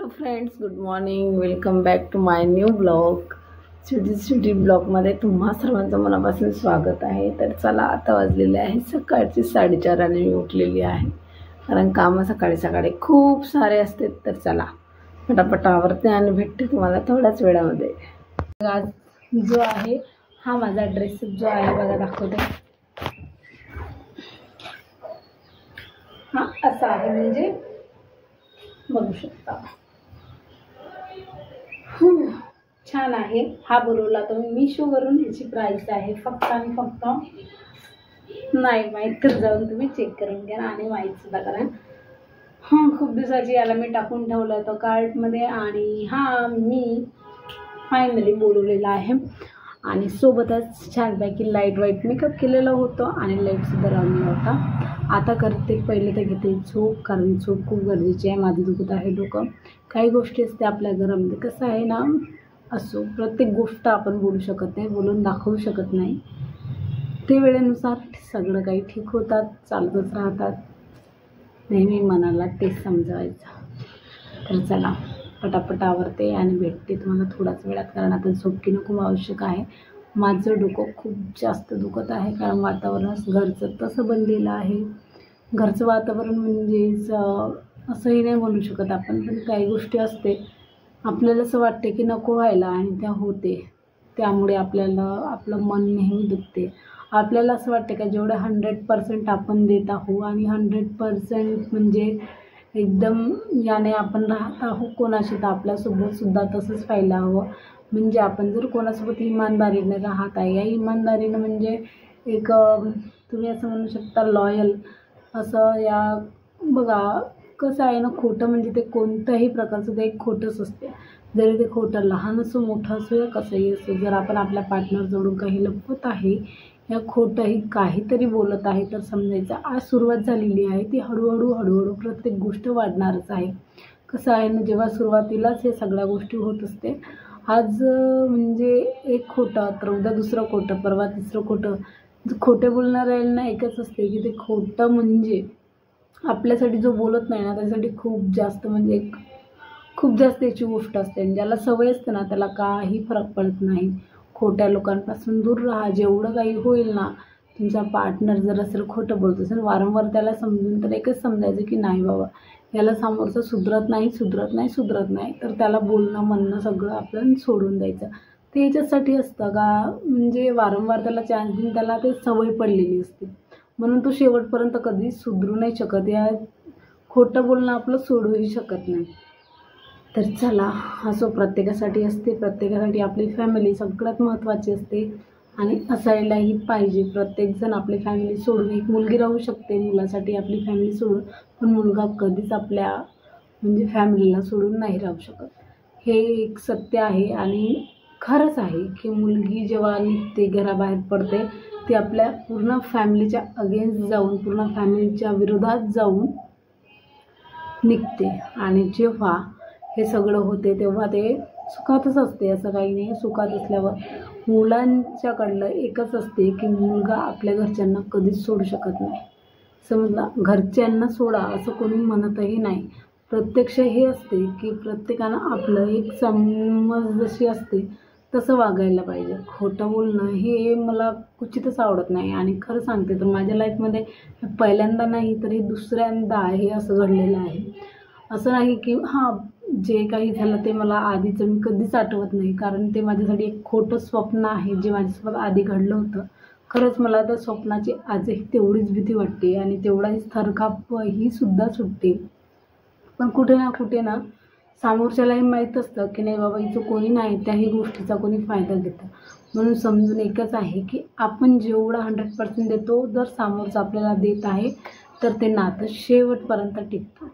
Hello friends, good morning. Welcome back to my new blog. Sweety ब्लॉगमध्ये तुम्हा सर्वांचं मनापासून स्वागत आहे. तर चला, आता वाजलेले आहे सकाळची 4:30 आणि मी उठलेली आहे, कारण कामं सकाळी सकाळी खूप सारे असते. तर चला पटापट आवरते आणि भेटते तुम्हाला थोड्याच वेळामध्ये. आज जो आहे हा माझा ड्रेस जो आहे बघा, दाखवते. हा असा आहे, म्हणजे बघू शकता. छान आहे. हा बोलवला तो मी मिशोवरून. ह्याची प्राइस आहे फक्त आणि फक्त, नाही माहीत तर जाऊन तुम्ही चेक करून घ्या आणि माहीतसुद्धा करा. खूप दिवसाची याला मी टाकून ठेवलं होतं कार्टमध्ये, आणि हा मी फायनली बोलवलेला आहे. आणि सोबतच छानपैकी लाईट वाईट मेकअप केलेलं होतं आणि लाईटसुद्धा लावलेला होता. आता करते, पहिले तर घेते झोप, कारण झोप खूप गरजेची आहे. माझं दुखत आहे डोकं. काही गोष्टी असते आपल्या घरामध्ये, कसं आहे ना, असो प्रत्येक गोष्ट आपण बोलू शकत नाही, बोलून दाखवू शकत नाही. ते वेळेनुसार सगळं काही ठीक होतात, चालतच राहतात. नेहमी मनाला तेच समजावायचं. तर चला पटापट आवरते आणि भेटते तुम्हाला थोड्याच वेळात, कारण आता झोप घेणं खूप आवश्यक आहे. माझं डोकं खूप जास्त दुखत आहे, कारण वातावरण घरचं तसं बनलेलं आहे. घरचं वातावरण म्हणजेच असंही नाही म्हणू शकत आपण, पण काही गोष्टी असते आपल्याला असं वाटते की नको व्हायला आणि त्या होते. त्यामुळे आपल्याला आपलं मन नेहमी दुखते. आपल्याला असं वाटते का जेवढं 100% आपण देत आहोत आणि 100% म्हणजे एकदम याने आपण राहत आहोत कोणाशी, तर आपल्यासोबतसुद्धा तसंच व्हायला हवं. म्हणजे आपण जर कोणासोबत इमानदारीने राहत आहे, या इमानदारीनं म्हणजे एक तुम्ही असं म्हणू शकता लॉयल असं. या बघा कसं आहे ना, खोटं म्हणजे ते कोणत्याही प्रकारचं ते एक खोटंच असते. जरी ते खोटं लहान असो, मोठं असो, या कसंही असो, जर आपण आपल्या पार्टनरजवळून काही लपवत आहे या खोटंही काहीतरी बोलत आहे, तर समजायचं आज सुरुवात झालेली आहे. ती हळूहळू प्रत्येक गोष्ट वाढणारच आहे. कसं आहे ना, जेव्हा सुरुवातीलाच हे सगळ्या गोष्टी होत असते, आज म्हणजे एक खोटं, तर उद्या दुसरं खोटं, परवा तिसरं खोटं. खोटे बोलणाऱ्यांना एकच असते की ते खोटं म्हणजे आपल्यासाठी जो बोलत नाही ना, त्यासाठी खूप जास्त म्हणजे खूप जास्त याची गोष्ट असते. आणि ज्याला सवय असते ना, त्याला काही फरक पडत नाही. खोट्या लोकांपासून दूर राहा. जेवढं काही होईल ना, तुमचा पार्टनर जर असेल खोटं बोलत असेल, वारंवार त्याला समजून तर एकच समजायचं की नाही बाबा, याला समोरचं सुधरत नाही, तर त्याला बोलणं म्हणणं सगळं आपण सोडून द्यायचं. ते याच्यासाठी असतं का, म्हणजे वारंवार त्याला चान्स देऊन त्याला ते सवय पडलेली असते, म्हणून तो शेवटपर्यंत कधी सुधरू नाही शकत. या खोटं बोलणं आपलं सोडूही शकत नाही. तर चला, असो प्रत्येकासाठी असते. प्रत्येकासाठी आपली फॅमिली सगळ्यात महत्त्वाची असते आणि असायलाही पाहिजे. प्रत्येकजण आपली फॅमिली सोडून, एक मुलगी राहू शकते मुलासाठी आपली फॅमिली सोडून, पण मुलगा कधीच आपल्या म्हणजे फॅमिलीला सोडून नाही राहू शकत. हे एक सत्य आहे आणि खरंच आहे की मुलगी जेव्हा निघते, घराबाहेर पडते, ती आपल्या पूर्ण फॅमिलीच्या अगेन्स्ट जाऊन, पूर्ण फॅमिलीच्या विरोधात जाऊन निघते. आणि जेव्हा हे सगळं होते तेव्हा ते सुखातच असते, असं काही नाही. सुखात असल्यावर मुलांच्याकडलं एकच असते की मुलगा आपल्या घरच्यांना कधीच सोडू शकत नाही. समजला, घरच्यांना सोडा असं कोणी म्हणतही नाही. प्रत्यक्ष हे असते की प्रत्येकानं आपलं एक समज जशी असते तसं वागायला पाहिजे. खोटं बोलणं हे मला क्वचितच आवडत नाही. आणि खरं सांगते तर माझ्या लाईफमध्ये पहिल्यांदा नाही तरी दुसऱ्यांदा हे असं घडलेलं आहे. असं नाही की जे काही झालं ते मला आधीचं मी कधीच आठवत नाही, कारण ते माझ्यासाठी एक खोटं स्वप्न आहे जे माझ्यासोबत आधी घडलं होतं. खरंच मला त्या स्वप्नाची आजही तेवढीच भीती वाटते आणि तेवढाच थरकापही सुद्धा सुटते. पण कुठे ना समोरच्यालाही माहीत असतं की नाही बाबा, हिचं कोणी नाही, त्याही गोष्टीचा कोणी फायदा घेतं. म्हणून समजून एकच आहे की आपण जेवढं 100% देतो, जर समोरचं आपल्याला देत आहे तर ते नातं शेवटपर्यंत टिकतं.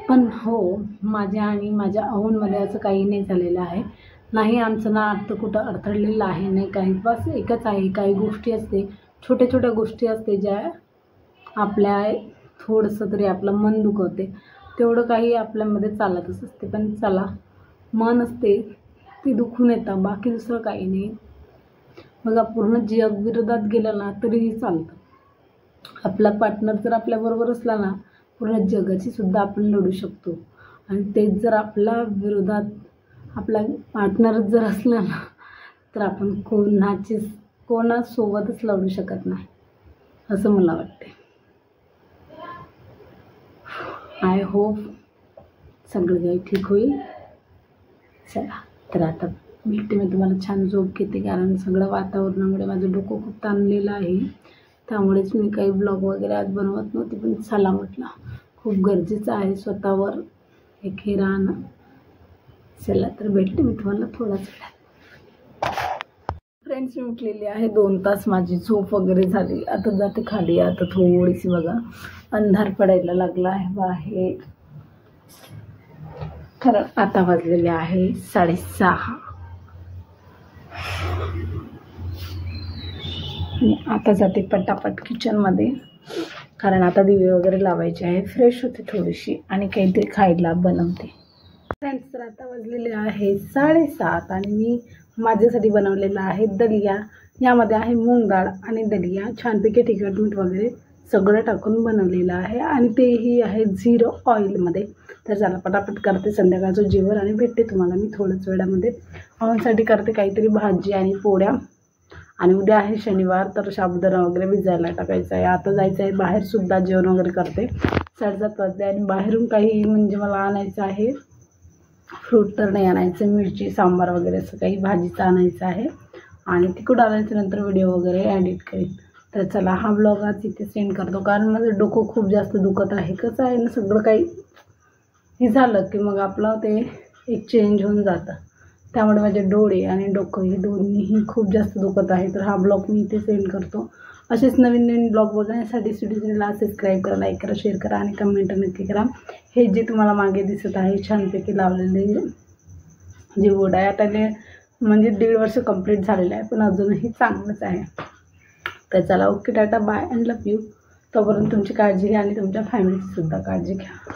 पण हो, माझ्या आणि माझ्या अहोंमध्ये असं काही नाही झालेलं आहे. नाही, आमचं नातं कुठं अडथळलेलं आहे, नाही काही. बस एकच आहे, काही गोष्टी असते, छोट्या गोष्टी असते ज्या आपल्या थोडंसं तरी आपलं मन दुखवते. तेवढं काही आपल्यामध्ये चालतच असते. पण चला, मन असते ते दुखून येतं, बाकी दुसरं काही नाही. बघा, पूर्ण जग विरोधात गेलं ना तरीही चालतं. आपला पार्टनर जर आपल्याबरोबर असला ना, पूर्ण जगाची सुद्धा आपण लढू शकतो. आणि तेच जर आपल्या विरोधात आपला पार्टनरच जर असला ना तर आपण कोणासोबतच लढू शकत नाही असं मला वाटते. आय होप सगळं काही ठीक होईल. चला तर आता भेटते मी तुम्हाला. छान झोप घेते कारण सगळं वातावरणामुळे माझं डोकं खूप ताणलेलं आहे. त्यामुळेच मी काही ब्लॉग वगैरे आज बनवत नव्हते, पण चला म्हटलं खूप गरजेचं आहे स्वतःवर एक हे राहणं. चला तर भेटते मी तुम्हाला थोड्याच वेळात. फ्रेंड्स मी उठलेली आहे. 2 तास माझी झोप वगैरे झाली. आता जाते खाली. आता थोडीशी बघा अंधार पडायला लागला आहे बाहेर. कारण आता वाजलेले आहे 6:30. आता जाते पटापट किचनमध्ये कारण आता दिवे वगैरे लावायचे आहे. फ्रेश होते थोडीशी आणि काहीतरी खायला बनवते. फ्रेंड्स तर आता वाजलेले आहे 7:30 आणि मी माझ्यासाठी बनवलेला आहे दलिया. यामध्ये आहे मूग डाळ आणि दलिया छानपैकी तिखट मीठ वगैरे सगळं टाकून बनवलेलं आहे आणि तेही आहे 0 ऑइलमध्ये. तर चला पटापट करते संध्याकाळचं जेवण आणि भेटते तुम्हाला मी थोड्याच वेळामध्ये. आवडसाठी करते काहीतरी भाजी आणि पोळ्या. आणि उद्या आहे शनिवार तर साबुदाणा वगैरे भिजायला टाकायचं आहे. आता जायचं आहे बाहेरसुद्धा जेवण वगैरे करते. 7:30 वाजले आणि बाहेरून काही म्हणजे मला आणायचं आहे. फ्रूट तर नाही आणायचं, मिरची सांबार वगैरे असं काही भाजीचं आणायचं आहे आणि तिकडून आल्याच्या नंतर व्हिडिओ वगैरे एडिट करेन. तर चला हा ब्लॉग आज इथे सेंड करतो कारण माझं डोकं खूप जास्त दुखत आहे. कसं आहे ना सगळं काही हे झालं की मग आपलं ते एक चेंज होऊन जातं. त्यामुळे माझे डोळे आणि डोकं हे दोन्हीही खूप जास्त दुखत आहे. तर हा ब्लॉग मी इथे सेंड करतो. असेच नवीन नवीन ब्लॉग बघण्यासाठी स्टुडिओला सबस्क्राईब करा, लाईक करा, शेअर करा आणि कमेंट नक्की करा. हे जे तुम्हाला मागे दिसत आहे छानपैकी लावलेले जे बोर्ड आहे आता ते म्हणजे 1.5 वर्ष कंप्लीट झालेलं आहे पण अजूनही चांगलंच आहे. तर चला okay tata bye and love you. तोपर्यंत तुमची काळजी घ्या आणि तुमच्या फॅमिलीची सुद्धा काळजी घ्या.